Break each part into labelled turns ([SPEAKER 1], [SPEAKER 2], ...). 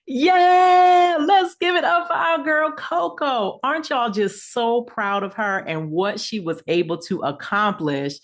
[SPEAKER 1] Yeah, let's give it up for our girl Coco. Aren't y'all just so proud of her and what she was able to accomplish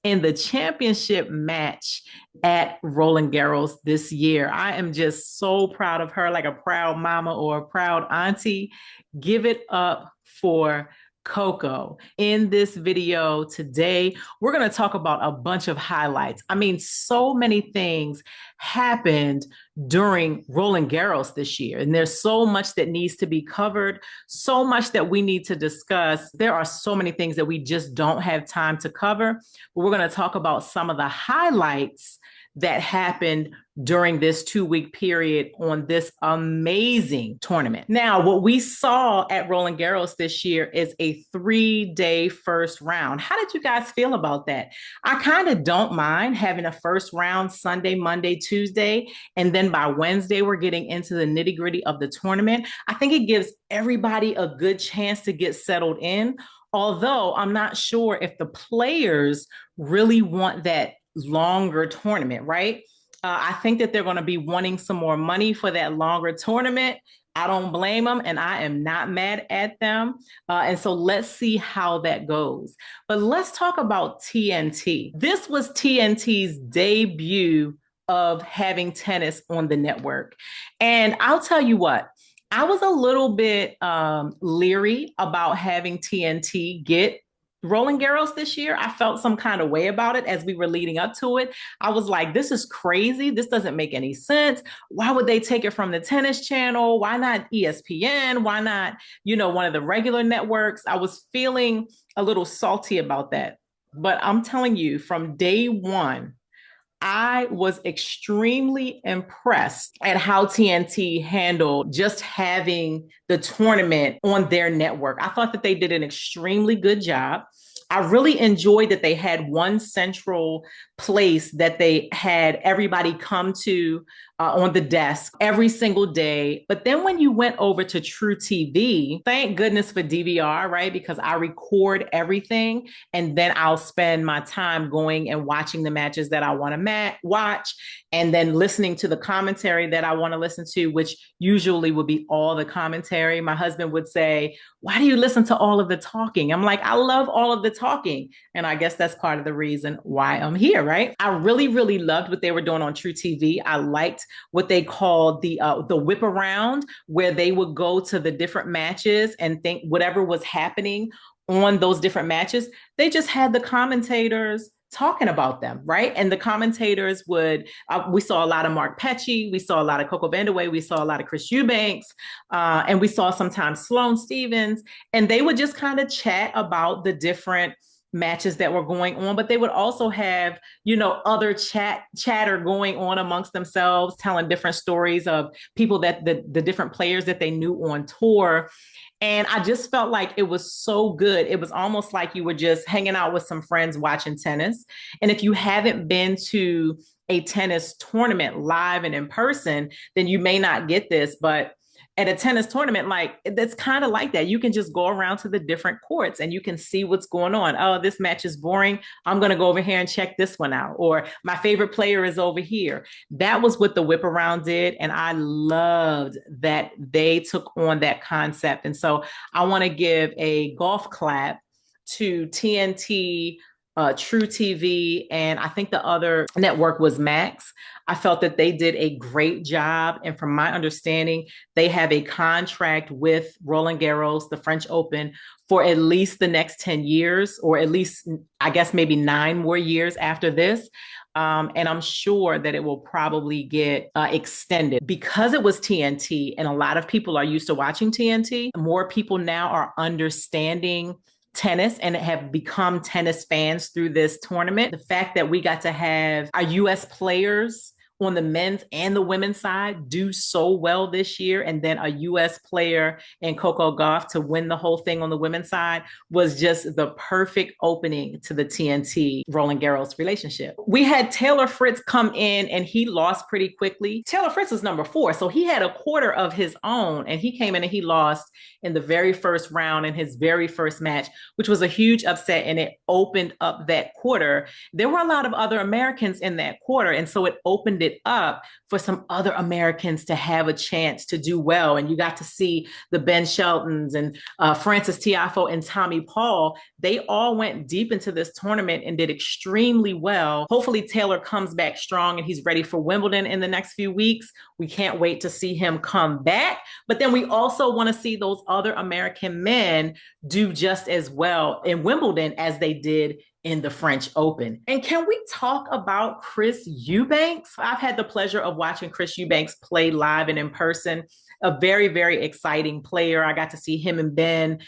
[SPEAKER 1] in the championship match at Roland Garros this year? I am just so proud of her, like a proud mama or a proud auntie. Give it up for Coco. In this video today, we're going to talk about a bunch of highlights. I mean, so many things happened during Roland Garros this year. And there's so much that needs to be covered, so much that we need to discuss. There are so many things that we just don't have time to cover. But we're going to talk about some of the highlights that happened during this 2 week period on this amazing tournament. Now, what we saw at Roland Garros this year is a 3 day first round. How did you guys feel about that? I kind of don't mind having a first round Sunday, Monday, Tuesday, and then by Wednesday, we're getting into the nitty gritty of the tournament. I think it gives everybody a good chance to get settled in. Although I'm not sure if the players really want that longer tournament, right? I think that they're going to be wanting some more money for that longer tournament. I don't blame them, and I am not mad at them. And so let's see how that goes. But let's talk about TNT. This was TNT's debut of having tennis on the network. And I'll tell you what, I was a little bit leery about having TNT get Roland Garros this year. I felt some kind of way about it as we were leading up to it. I was like, this is crazy. This doesn't make any sense. Why would they take it from the tennis channel? Why not ESPN? Why not, one of the regular networks? I was feeling a little salty about that. But I'm telling you, from day one, I was extremely impressed at how TNT handled just having the tournament on their network. I thought that they did an extremely good job. I really enjoyed that they had one central place that they had everybody come to on the desk every single day. But then when you went over to True TV, thank goodness for DVR, right? Because I record everything and then I'll spend my time going and watching the matches that I want to watch and then listening to the commentary that I want to listen to, which usually would be all the commentary. My husband would say, why do you listen to all of the talking? I'm like, I love all of the talking. And I guess that's part of the reason why I'm here, right? I really, really loved what they were doing on True TV. I liked what they called the whip around, where they would go to the different matches and think whatever was happening on those different matches. They just had the commentators talking about them, right? And the commentators we saw a lot of Mark Petchey, we saw a lot of Coco Vandeweghe, we saw a lot of Chris Eubanks, and we saw sometimes Sloane Stevens, and they would just kind of chat about the different matches that were going on, but they would also have, other chatter going on amongst themselves, telling different stories of people that the different players that they knew on tour. And I just felt like it was so good. It was almost like you were just hanging out with some friends watching tennis. And if you haven't been to a tennis tournament live and in person, then you may not get this. But at a tennis tournament, like it's kind of like that. You can just go around to the different courts and you can see what's going on. Oh, this match is boring. I'm going to go over here and check this one out. Or my favorite player is over here. That was what the whip around did. And I loved that they took on that concept. And so I want to give a golf clap to TNT, True TV, and I think the other network was Max. I felt that they did a great job. And from my understanding, they have a contract with Roland Garros, the French Open, for at least the next 10 years, or at least, I guess, maybe 9 more years after this. And I'm sure that it will probably get extended because it was TNT. And a lot of people are used to watching TNT. More people now are understanding tennis and have become tennis fans through this tournament. The fact that we got to have our US players on the men's and the women's side do so well this year, and then a US player in Coco Gauff to win the whole thing on the women's side was just the perfect opening to the TNT Roland Garros relationship. We had Taylor Fritz come in and he lost pretty quickly. Taylor Fritz is number 4, so he had a quarter of his own, and he came in and he lost in the very first round in his very first match, which was a huge upset, and it opened up that quarter. There were a lot of other Americans in that quarter, and so it opened it it up for some other Americans to have a chance to do well. And you got to see the Ben Sheltons and Francis Tiafoe and Tommy Paul. They all went deep into this tournament and did extremely well. Hopefully Taylor comes back strong and he's ready for Wimbledon in the next few weeks. We can't wait to see him come back. But then we also want to see those other American men do just as well in Wimbledon as they did in the French Open. And can we talk about Chris Eubanks? I've had the pleasure of watching Chris Eubanks play live and in person. A very, very exciting player. I got to see him and Ben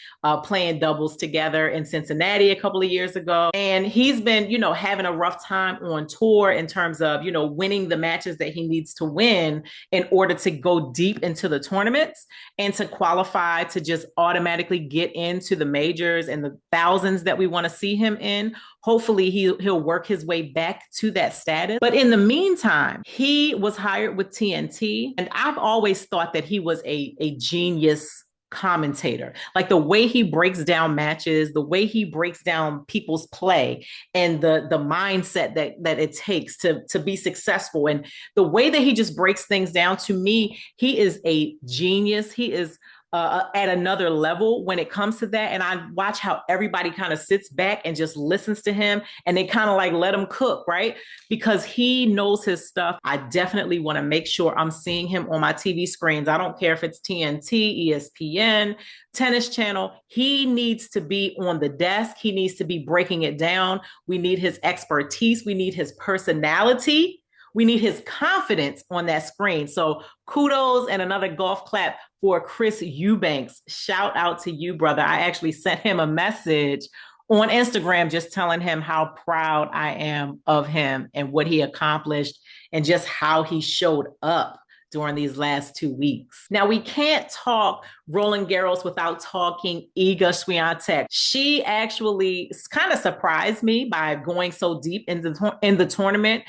[SPEAKER 1] playing doubles together in Cincinnati a couple of years ago. And he's been, having a rough time on tour in terms of, winning the matches that he needs to win in order to go deep into the tournaments and to qualify to just automatically get into the majors and the thousands that we want to see him in. Hopefully he'll work his way back to that status. But in the meantime, he was hired with TNT. And I've always thought that he was a genius commentator. Like the way he breaks down matches, the way he breaks down people's play and the mindset that it takes to be successful. And the way that he just breaks things down, to me, he is a genius. He is at another level when it comes to that. And I watch how everybody kind of sits back and just listens to him and they kind of like let him cook, right? Because he knows his stuff. I definitely want to make sure I'm seeing him on my TV screens. I don't care if it's TNT, ESPN, Tennis Channel. He needs to be on the desk. He needs to be breaking it down. We need his expertise. We need his personality. We need his confidence on that screen. So kudos and another golf clap for Chris Eubanks. Shout out to you, brother. I actually sent him a message on Instagram just telling him how proud I am of him and what he accomplished and just how he showed up during these last 2 weeks. Now, we can't talk Roland Garros without talking Iga Swiatek. She actually kind of surprised me by going so deep in the tournament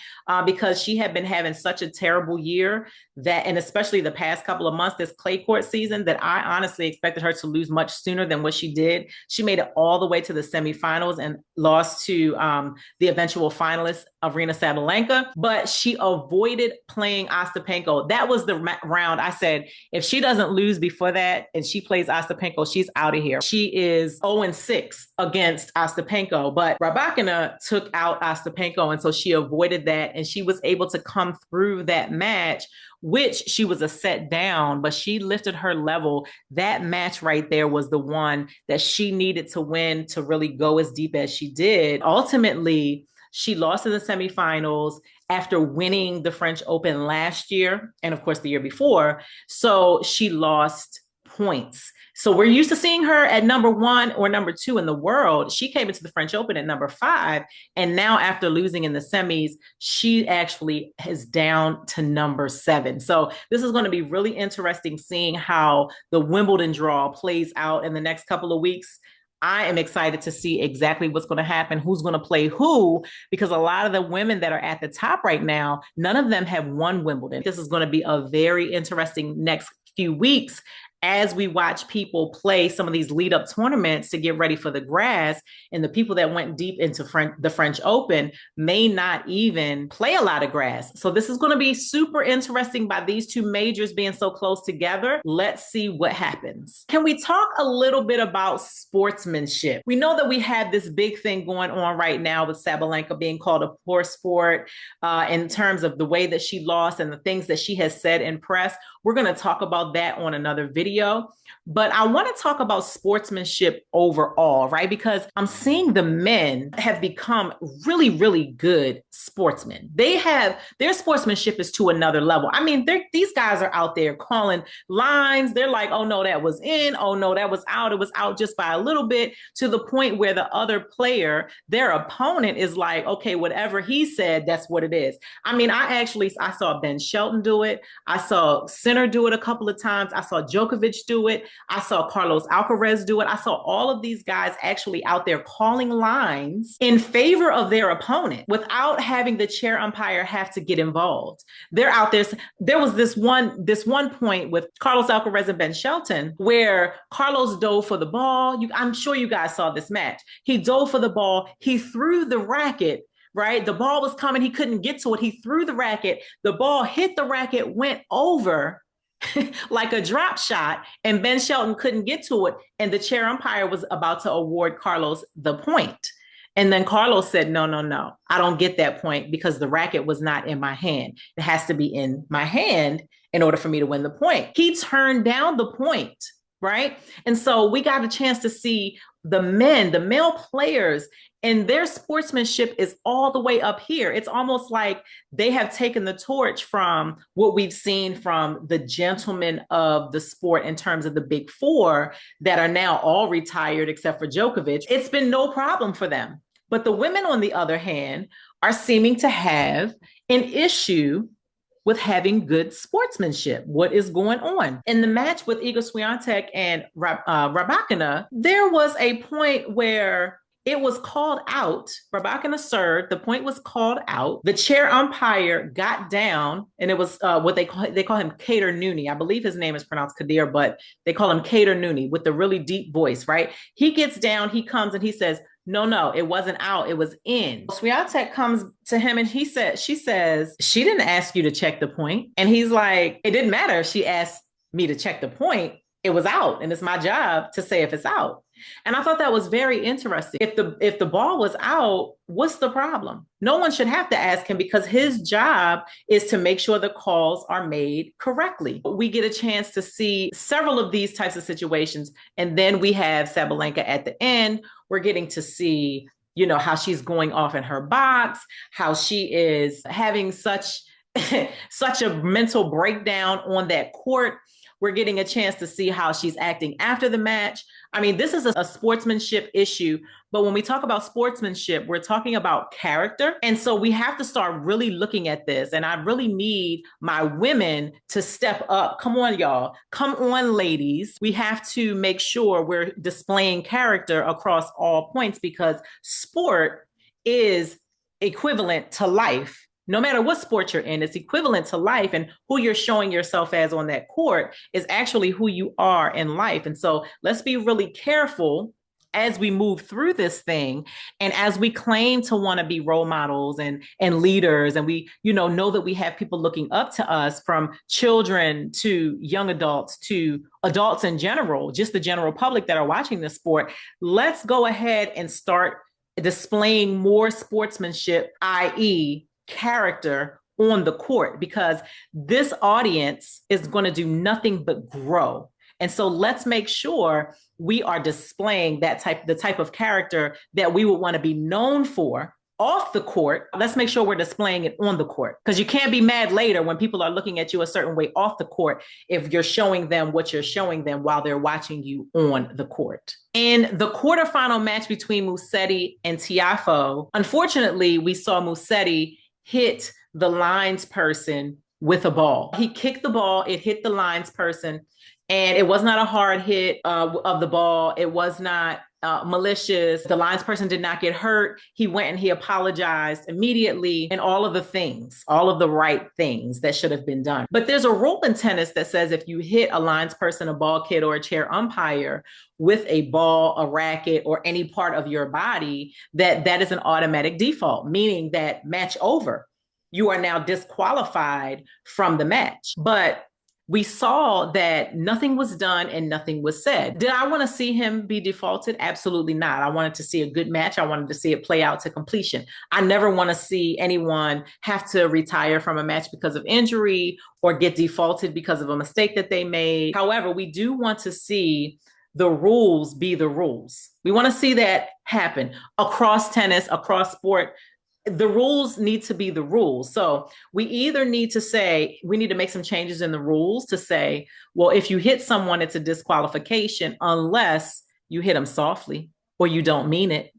[SPEAKER 1] because she had been having such a terrible year that, and especially the past couple of months, this clay court season, that I honestly expected her to lose much sooner than what she did. She made it all the way to the semifinals and lost to the eventual finalist, Aryna Sabalenka, but she avoided playing Ostapenko. That was the round. I said, if she doesn't lose before that and she plays Ostapenko, she's out of here. She is 0-6 against Ostapenko, but Rybakina took out Ostapenko, and so she avoided that, and she was able to come through that match, which she was a set down, but she lifted her level. That match right there was the one that she needed to win to really go as deep as she did. Ultimately, she lost in the semifinals after winning the French Open last year and, of course, the year before. So she lost points. So we're used to seeing her at number 1 or number 2 in the world. She came into the French Open at number 5. And now after losing in the semis, she actually is down to number 7. So this is going to be really interesting seeing how the Wimbledon draw plays out in the next couple of weeks. I am excited to see exactly what's going to happen, who's going to play who, because a lot of the women that are at the top right now, none of them have won Wimbledon. This is going to be a very interesting next few weeks as we watch people play some of these lead up tournaments to get ready for the grass. And the people that went deep into the French Open may not even play a lot of grass. So this is going to be super interesting by these two majors being so close together. Let's see what happens. Can we talk a little bit about sportsmanship? We know that we have this big thing going on right now with Sabalenka being called a poor sport in terms of the way that she lost and the things that she has said in press. We're going to talk about that on another video, but I want to talk about sportsmanship overall, right? Because I'm seeing the men have become really, really good sportsmen. Their sportsmanship is to another level. I mean, these guys are out there calling lines. They're like, oh no, that was in. Oh no, that was out. It was out just by a little bit, to the point where the other player, their opponent, is like, okay, whatever he said, that's what it is. I mean, I saw Ben Shelton do it. I saw Sinner do it a couple of times. I saw Djokovic do it. I saw Carlos Alcaraz do it. I saw all of these guys actually out there calling lines in favor of their opponent without having the chair umpire have to get involved. They're out there. There was this one point with Carlos Alcaraz and Ben Shelton where Carlos dove for the ball. I'm sure you guys saw this match. He dove for the ball. He threw the racket, right? The ball was coming. He couldn't get to it. He threw the racket. The ball hit the racket, went over like a drop shot, and Ben Shelton couldn't get to it. And the chair umpire was about to award Carlos the point. And then Carlos said, no, no, no, I don't get that point because the racket was not in my hand. It has to be in my hand in order for me to win the point. He turned down the point, right? And so we got a chance to see the male players, and their sportsmanship is all the way up here. It's almost like they have taken the torch from what we've seen from the gentlemen of the sport in terms of the big four that are now all retired except for Djokovic. It's been no problem for them. But the women, on the other hand, are seeming to have an issue with having good sportsmanship. What is going on? In the match with Iga Swiatek and Rybakina, there was a point where it was called out. Rybakina served. The point was called out. The chair umpire got down, and it was what they call him Kader Nooney. I believe his name is pronounced Kadir, but they call him Kader Nooney with the really deep voice, right? He gets down, he comes, and he says, no, it wasn't out, it was in. Swiatek comes to him and she says, she didn't ask you to check the point. And he's like, it didn't matter if she asked me to check the point. It was out, and it's my job to say if it's out. And I thought that was very interesting. If the ball was out, what's the problem? No one should have to ask him because his job is to make sure the calls are made correctly. We get a chance to see several of these types of situations. And then we have Sabalenka at the end. We're getting to see, how she's going off in her box, how she is having such a mental breakdown on that court. We're getting a chance to see how she's acting after the match. I mean, this is a sportsmanship issue, but when we talk about sportsmanship, we're talking about character. And so we have to start really looking at this. And I really need my women to step up. Come on, y'all. Come on, ladies. We have to make sure we're displaying character across all points because sport is equivalent to life. No matter what sport you're in, it's equivalent to life, and who you're showing yourself as on that court is actually who you are in life. And so let's be really careful as we move through this thing and as we claim to want to be role models and leaders, and we know that we have people looking up to us, from children to young adults to adults in general, just the general public that are watching this sport. Let's go ahead and start displaying more sportsmanship, i.e., character on the court, because this audience is going to do nothing but grow. And so let's make sure we are displaying the type of character that we would want to be known for off the court. Let's make sure we're displaying it on the court, because you can't be mad later when people are looking at you a certain way off the court if you're showing them what you're showing them while they're watching you on the court. In the quarterfinal match between Musetti and Tiafoe, unfortunately, we saw Musetti hit the lines person with a ball. He kicked the ball, it hit the lines person, and it was not a hard hit of the ball. It was not malicious. The lines person did not get hurt. He went and he apologized immediately, and all of the right things that should have been done. But there's a rule in tennis that says if you hit a lines person, a ball kid, or a chair umpire with a ball, a racket, or any part of your body, that is an automatic default, meaning that match over. You are now disqualified from the match. But we saw that nothing was done and nothing was said. Did I want to see him be defaulted? Absolutely not. I wanted to see a good match. I wanted to see it play out to completion. I never want to see anyone have to retire from a match because of injury or get defaulted because of a mistake that they made. However, we do want to see the rules be the rules. We want to see that happen across tennis, across sport. The rules need to be the rules. So we either need to make some changes in the rules to say, well, if you hit someone, it's a disqualification unless you hit them softly or you don't mean it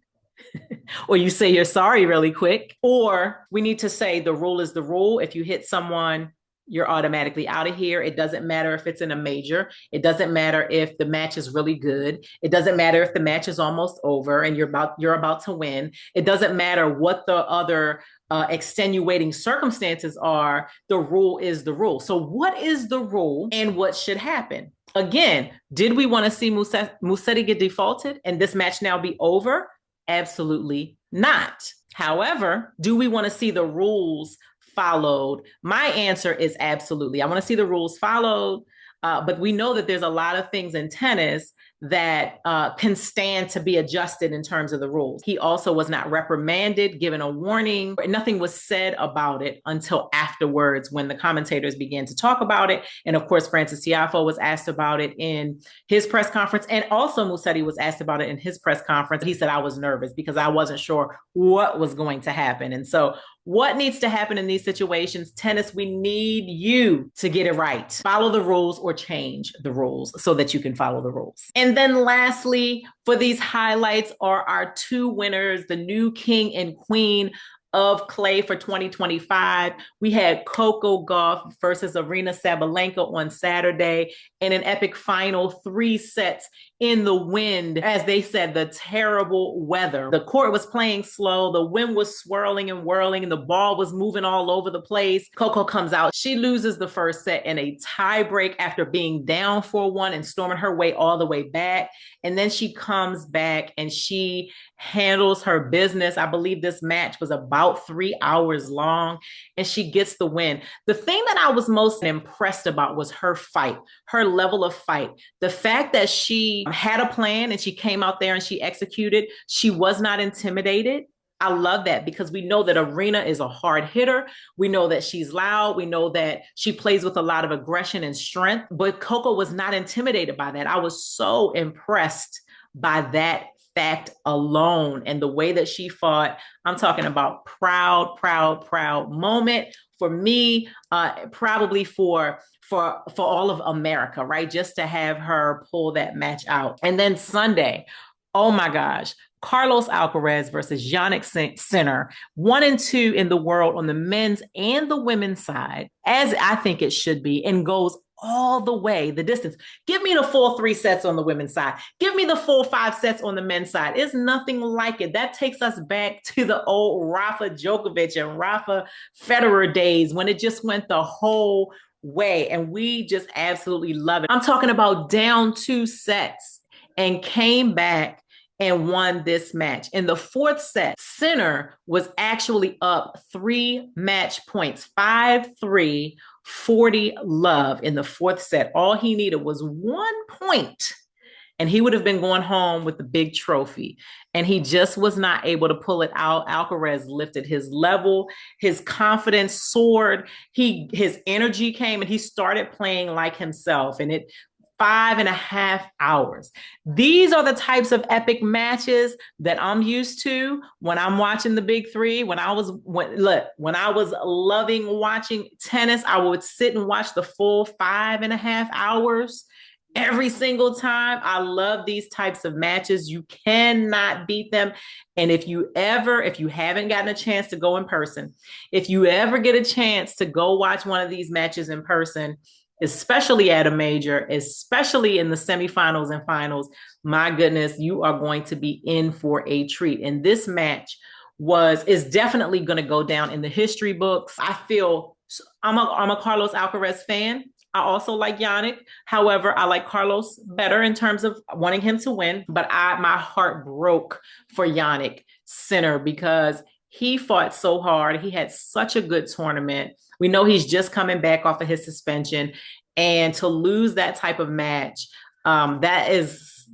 [SPEAKER 1] or you say you're sorry really quick. Or we need to say the rule is the rule. If you hit someone, you're automatically out of here. It doesn't matter if it's in a major. It doesn't matter if the match is really good. It doesn't matter if the match is almost over and you're about to win. It doesn't matter what the other extenuating circumstances are. The rule is the rule. So what is the rule and what should happen? Again, did we want to see Musetti get defaulted and this match now be over? Absolutely not. However, do we want to see the rules followed? My answer is absolutely. I want to see the rules followed, but we know that there's a lot of things in tennis that can stand to be adjusted in terms of the rules. He also was not reprimanded, given a warning. Nothing was said about it until afterwards when the commentators began to talk about it. And of course, Francis Tiafoe was asked about it in his press conference. And also Musetti was asked about it in his press conference. He said, I was nervous because I wasn't sure what was going to happen. And so what needs to happen in these situations? Tennis, we need you to get it right. Follow the rules or change the rules so that you can follow the rules. And then lastly, for these highlights are our two winners, the new king and queen of clay for 2025. We had Coco Gauff versus Aryna Sabalenka on Saturday in an epic final, 3 sets in the wind. As they said, the terrible weather. The court was playing slow. The wind was swirling and whirling, and the ball was moving all over the place. Coco comes out. She loses the first set in a tiebreak after being down 4-1 and storming her way all the way back. And then she comes back and she handles her business. I believe this match was about 3 hours long, and she gets the win. The thing that I was most impressed about was her fight, her level of fight. The fact that she had a plan and she came out there and she executed. She was not intimidated. I love that because we know that Aryna is a hard hitter. We know that she's loud. We know that she plays with a lot of aggression and strength, but Coco was not intimidated by that. I was so impressed by that fact alone and the way that she fought. I'm talking about proud, proud, proud moment for me, probably for all of America, right? Just to have her pull that match out. And then Sunday, oh my gosh, Carlos Alcaraz versus Jannik Sinner, 1 and 2 in the world on the men's and the women's side, as I think it should be, and goes all the way, the distance. Give me the full 3 sets on the women's side. Give me the full 5 sets on the men's side. It's nothing like it. That takes us back to the old Rafa Djokovic and Rafa Federer days when it just went the whole way. And we just absolutely love it. I'm talking about down 2 sets and came back and won this match. In the 4th set, Sinner was actually up 3 match points, 5-3, 40 love in the 4th set. All he needed was 1 point, and he would have been going home with the big trophy. And he just was not able to pull it out. Alcaraz lifted his level, his confidence soared, his energy came, and he started playing like himself. And it 5.5 hours. These are the types of epic matches that I'm used to when I'm watching the big 3. When I was loving watching tennis, I would sit and watch the full 5.5 hours every single time. I love these types of matches. You cannot beat them. And if you haven't gotten a chance to go in person, if you ever get a chance to go watch one of these matches in person, especially at a major, especially in the semifinals and finals, my goodness, you are going to be in for a treat. And this match is definitely going to go down in the history books. I'm a Carlos Alcaraz fan. I also like Jannik. However, I like Carlos better in terms of wanting him to win. But my heart broke for Jannik Sinner because he fought so hard. He had such a good tournament. We know he's just coming back off of his suspension. And to lose that type of match,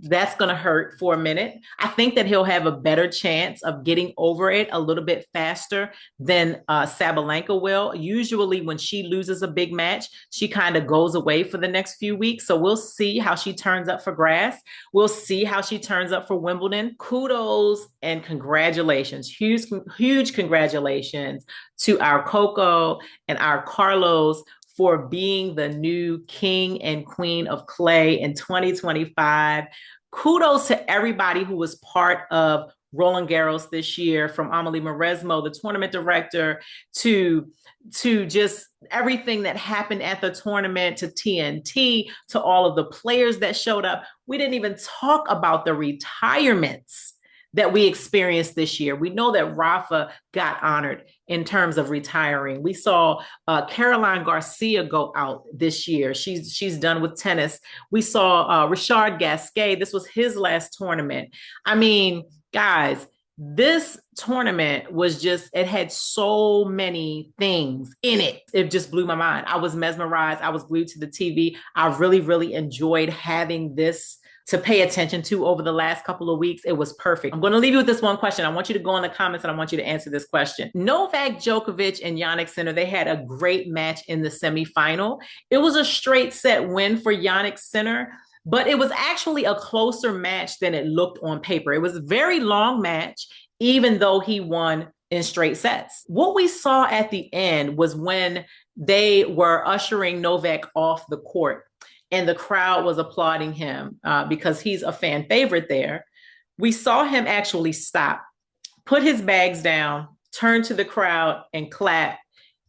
[SPEAKER 1] that's going to hurt for a minute. I think that he'll have a better chance of getting over it a little bit faster than Sabalenka will. Usually when she loses a big match, she kind of goes away for the next few weeks. So we'll see how she turns up for grass. We'll see how she turns up for Wimbledon. Kudos and congratulations. Huge congratulations to our Coco and our Carlos for being the new king and queen of clay in 2025. Kudos to everybody who was part of Roland Garros this year, from Amelie Mauresmo, the tournament director, to just everything that happened at the tournament, to TNT, to all of the players that showed up. We didn't even talk about the retirements that we experienced this year. We know that Rafa got honored in terms of retiring. We saw Caroline Garcia go out this year. She's done with tennis. We saw Richard Gasquet. This was his last tournament. I mean, guys, This tournament was just, it had so many things in it. It just blew my mind. I was mesmerized. I was glued to the TV. I really, really enjoyed having this to pay attention to over the last couple of weeks. It was perfect. I'm going to leave you with this one question. I want you to go in the comments and I want you to answer this question. Novak Djokovic and Jannik Sinner, they had a great match in the semifinal. It was a straight set win for Jannik Sinner, but it was actually a closer match than it looked on paper. It was a very long match, even though he won in straight sets. What we saw at the end was when they were ushering Novak off the court and the crowd was applauding him because he's a fan favorite there. We saw him actually stop, put his bags down, turn to the crowd and clap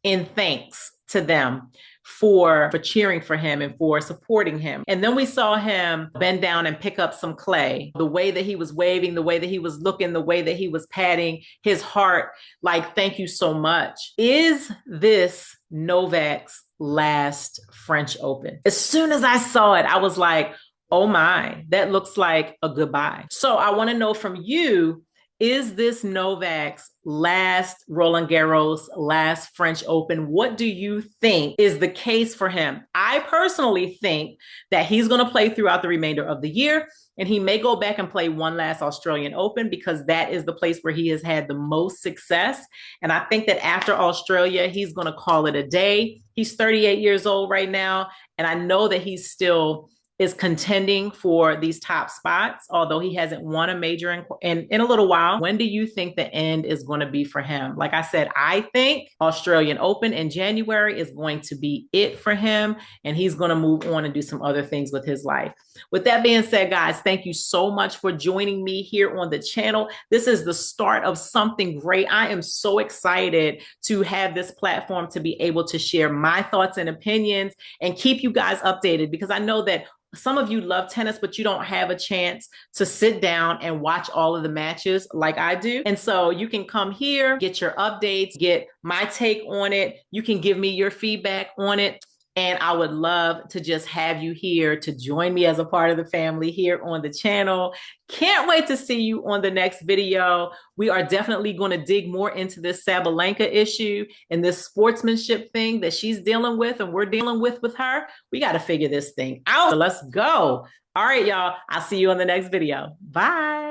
[SPEAKER 1] in thanks to them for cheering for him and for supporting him. And then we saw him bend down and pick up some clay. The way that he was waving, the way that he was looking, the way that he was patting his heart, like, thank you so much. Is this Novak's last French Open? As soon as I saw it, I was like, oh my, that looks like a goodbye. So I want to know from you, is this Novak's last Roland Garros, last French Open? What do you think is the case for him? I personally think that he's going to play throughout the remainder of the year, and he may go back and play one last Australian Open because that is the place where he has had the most success. And I think that after Australia, he's going to call it a day. He's 38 years old right now, and I know that he's still is contending for these top spots, although he hasn't won a major in a little while. When do you think the end is going to be for him? Like I said, I think Australian Open in January is going to be it for him, and he's going to move on and do some other things with his life. With that being said, guys, thank you so much for joining me here on the channel. This is the start of something great. I am so excited to have this platform to be able to share my thoughts and opinions and keep you guys updated, because I know that some of you love tennis, but you don't have a chance to sit down and watch all of the matches like I do. And so you can come here, get your updates, get my take on it. You can give me your feedback on it. And I would love to just have you here to join me as a part of the family here on the channel. Can't wait to see you on the next video. We are definitely going to dig more into this Sabalenka issue and this sportsmanship thing that she's dealing with and we're dealing with her. We got to figure this thing out. So let's go. All right, y'all. I'll see you on the next video. Bye.